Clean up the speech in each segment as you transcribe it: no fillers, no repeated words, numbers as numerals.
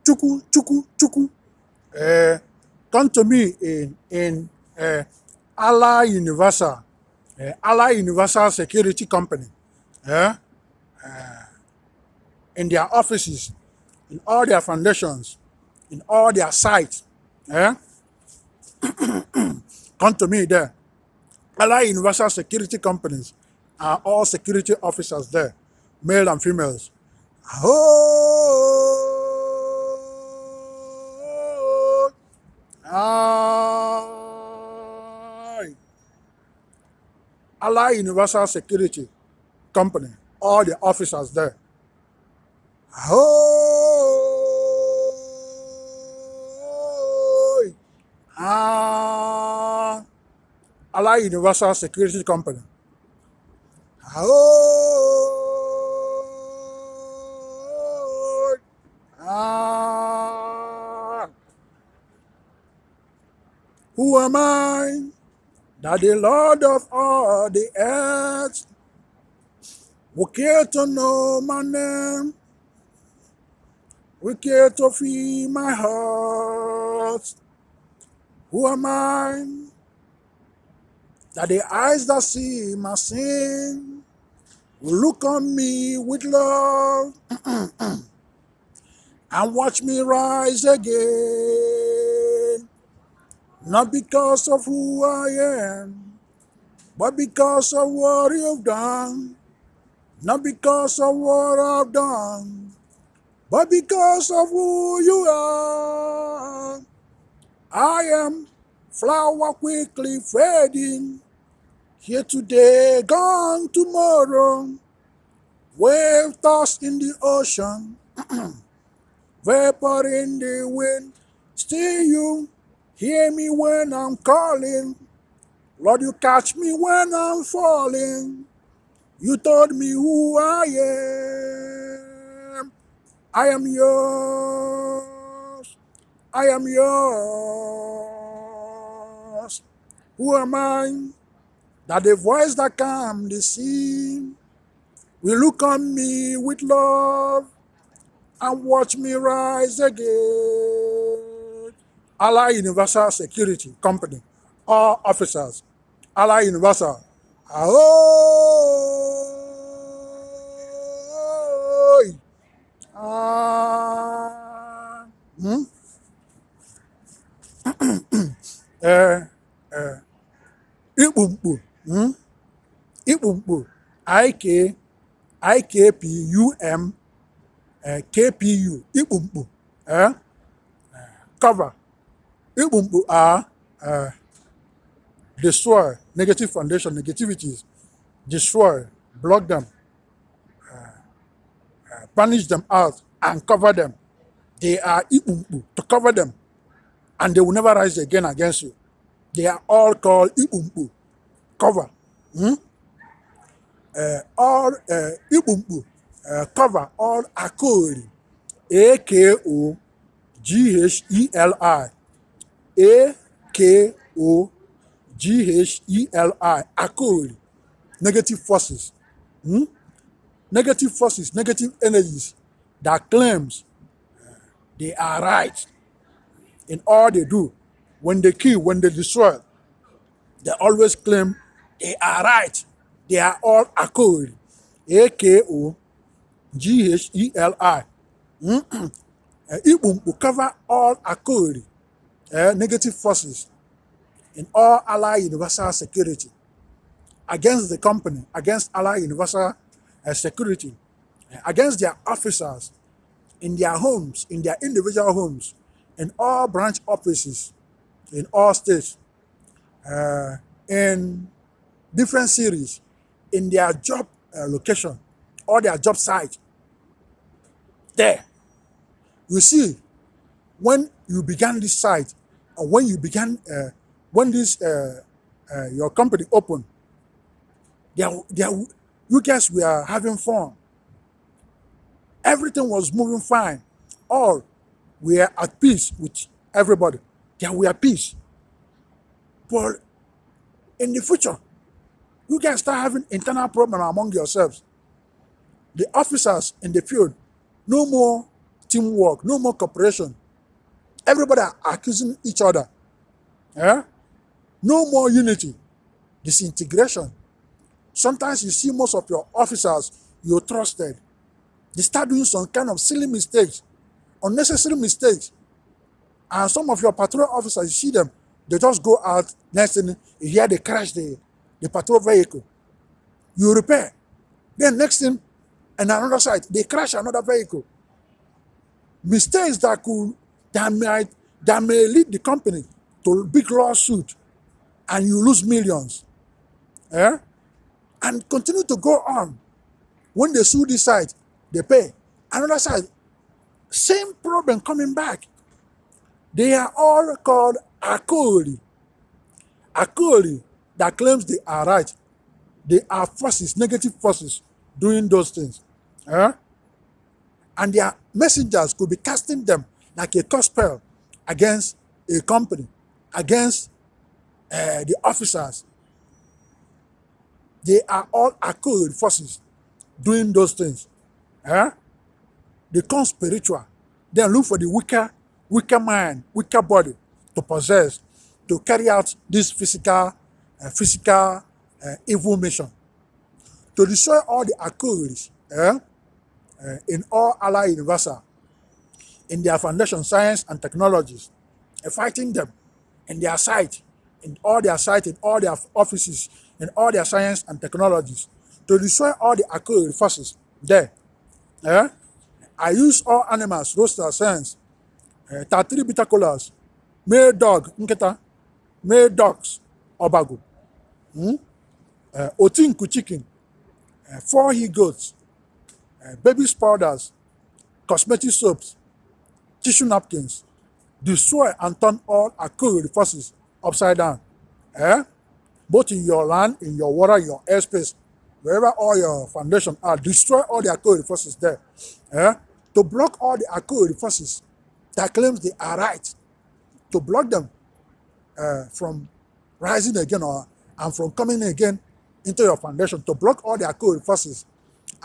Chuku. Uh, Come to me in Ally Universal, Ally Universal Security Company, uh, in their offices, in all their foundations, in all their sites. Uh, Come to me there. Ally Universal Security Companies are all security officers there, male and females. Oh, aye. Ally Universal Security Company, all the officers there. Oh, ah, Ally Universal Security Company. Oh, ah, who am I that the Lord of all the earth will care to know my name, will care to feel my heart? Who am I that the eyes that see my sin will look on me with love and watch me rise again? Not because of who I am, but because of what you've done. Not because of what I've done, but because of who you are. I am flower quickly fading, here today, gone tomorrow. Wave tossed in the ocean, vapor in the wind. Still you hear me when I'm calling. Lord, you catch me when I'm falling. You told me who I am. I am yours. I am yours. Who am I that the voice that calmed the sea will look on me with love and watch me rise again? Ally Universal Security Company, all officers, Ally Universal. Ahoy! Ah, hmm? Eh, eh, Ikpumkpu, Ikpumkpu, IK, IKPUM, KPU, Ikpumkpu, eh? Cover. Ikpumkpu are destroy negative foundation, negativities, destroy, block them, banish them out, and cover them. They are Ikpumkpu to cover them, and they will never rise again against you. They are all called Ikpumkpu, cover. All Ikpumkpu cover all Akoghelis, Akogheli, Akogheli, Akoghelis, negative forces, negative forces, negative energies that claims they are right in all they do. When they kill, when they destroy, they always claim they are right. They are all Akoghelis, Akogheli. Ikpumkpu cover all Akoghelis, negative forces in all Ally Universal Security against the company, against Ally Universal Security, against their officers in their homes, in their individual homes, in all branch offices, in all states, in different cities, in their job location, or their job site. There, you see, when you began this site, or when you began, when this your company opened, you guys were having fun. Everything was moving fine. All were at peace with everybody. There were peace. But in the future, you guys start having internal problem among yourselves. The officers in the field no more teamwork, no more cooperation. Everybody are accusing each other. No more unity, disintegration. Sometimes you see most of your officers you trusted, they start doing some kind of silly mistakes, unnecessary mistakes. And some of your patrol officers, you see them, they just go out, next thing, you hear they crash the patrol vehicle. You repair. Then next thing, and another side, they crash another vehicle. Mistakes that may lead the company to a big lawsuit and you lose millions. And continue to go on. When they sue this side, they pay. Another side, same problem coming back. They are all called Akoghelis. Akoghelis that claims they are right. They are forces, negative forces, doing those things. And their messengers could be casting them like a curse spell against a company, against the officers. They are all Akoghelis forces doing those things. They come spiritual. Then look for the weaker mind, weaker body to possess, to carry out this physical evil mission. To destroy all the Akoghelis in all Allah Universal, in their foundation, science and technologies, fighting them in their site, in all their offices, in all their science and technologies, to destroy all the Akoghelis forces there. I use all animals, roaster, sense, 33 bitter colors, male dog, nketa, male dogs, obago, Otinku chicken, 4 he-goats, baby powders, cosmetic soaps, tissue napkins, destroy and turn all Akoghelis forces upside down. Both in your land, in your water, your airspace, wherever all your foundation are, destroy all the Akoghelis forces there. To block all the Akoghelis forces that claims they are right, to block them from rising again and from coming again into your foundation, to block all the Akoghelis forces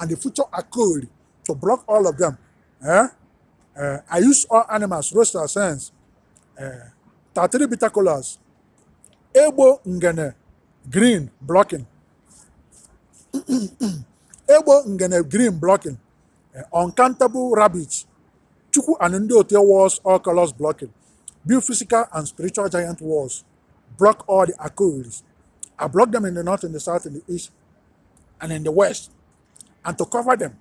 and the future Akoghelis, to block all of them. I use all animals, roaster, sense, 33 bitter colors, Ebo Ngene, green, blocking. Ebo Ngene, green, blocking. Uncountable rabbits, Chukwu and Ndote walls, all colors blocking. Build physical and spiritual giant walls. Block all the Akoghelis. I block them in the north, in the south, in the east, and in the west. And to cover them,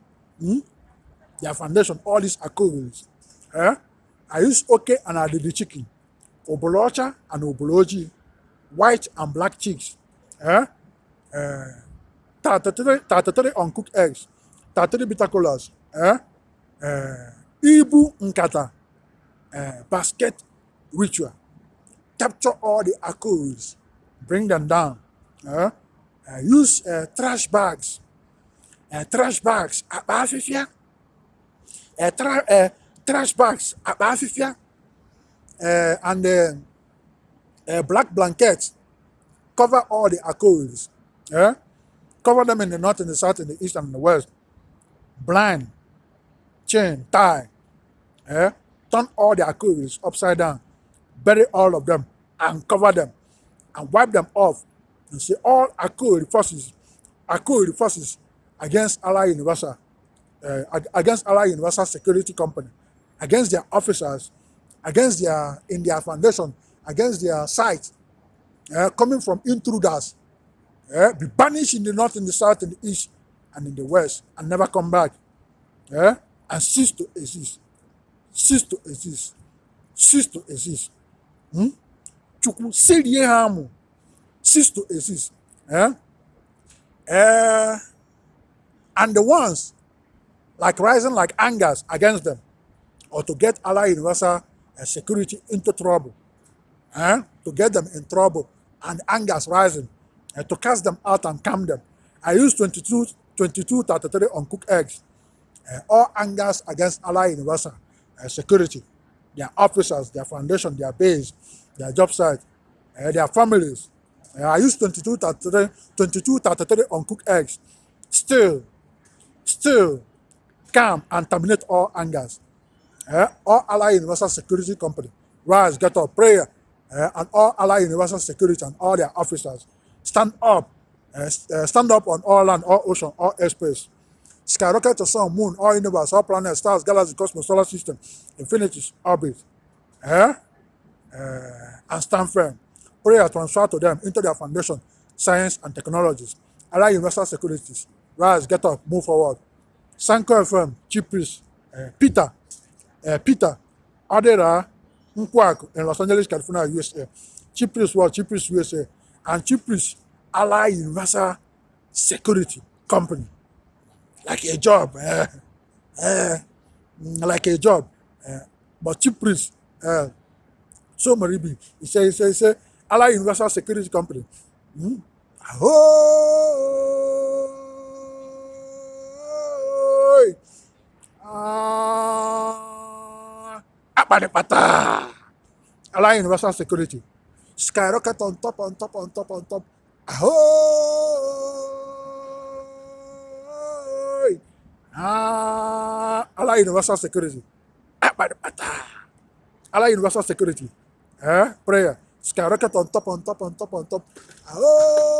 their foundation, all these Akoghelis. I use Oke and Adidi chicken, Obolocha and Oboloji, white and black chicks. 33 uncooked eggs, 33 bitter colors. Ibu Nkata, basket ritual. Capture all the Akoghelis, bring them down. Use trash bags. Trash bags, Abafifia. Trash bags, Abafifia. And black blankets. Cover all the Akoghelis. Cover them in the north, in the south, in the east, and in the west. Blind, chain, tie. Turn all the Akoghelis upside down. Bury all of them and cover them and wipe them off. And say all Akoghelis forces against Allah Universal, against Allah Universal Security Company, against their officers, against in their foundation, against their site, coming from intruders, be banished in the north, in the south, in the east, and in the west, and never come back, and cease to exist. Cease to exist. Cease to exist. Chukwu serie ha amụ. Cease to exist. And the ones rising like angers against them, or to get Allah Universal Security into trouble, to get them in trouble, and angers rising, to cast them out and calm them. I use 22 33 uncooked eggs. All angers against Allah Universal Security, their officers, their foundation, their base, their job site, their families. I use 22 33 uncooked eggs. Still calm and terminate all angers. All Ally Universal Security Company, rise, get up, prayer, and all Ally Universal Security and all their officers, stand up on all land, all ocean, all airspace, skyrocket to sun, moon, all universe, all planets, stars, galaxies, cosmos, solar system, infinities, orbit, eh? And stand firm. Prayer transfer to them into their foundation, science and technologies. Allow universal securities. Rise, get up, move forward. Sanko FM, Chief Priest, Peter, Odira, Nkwuaku in Los Angeles, California, USA. Chief Priest World, Chief Priest USA, and Chief Priest Ally Universal Security Company. Like a job, like a job. But Chief Priest, so Maribi, he say, Ally Universal Security Company. Ahoy! Apadepata! Ally Universal Security. Skyrocket on top, on top, on top, on top. Ahoy! Ally Universal Security. Apadepata! Ally Universal Security. Prayer. Skyrocket on top, on top, on top, on top. Oh!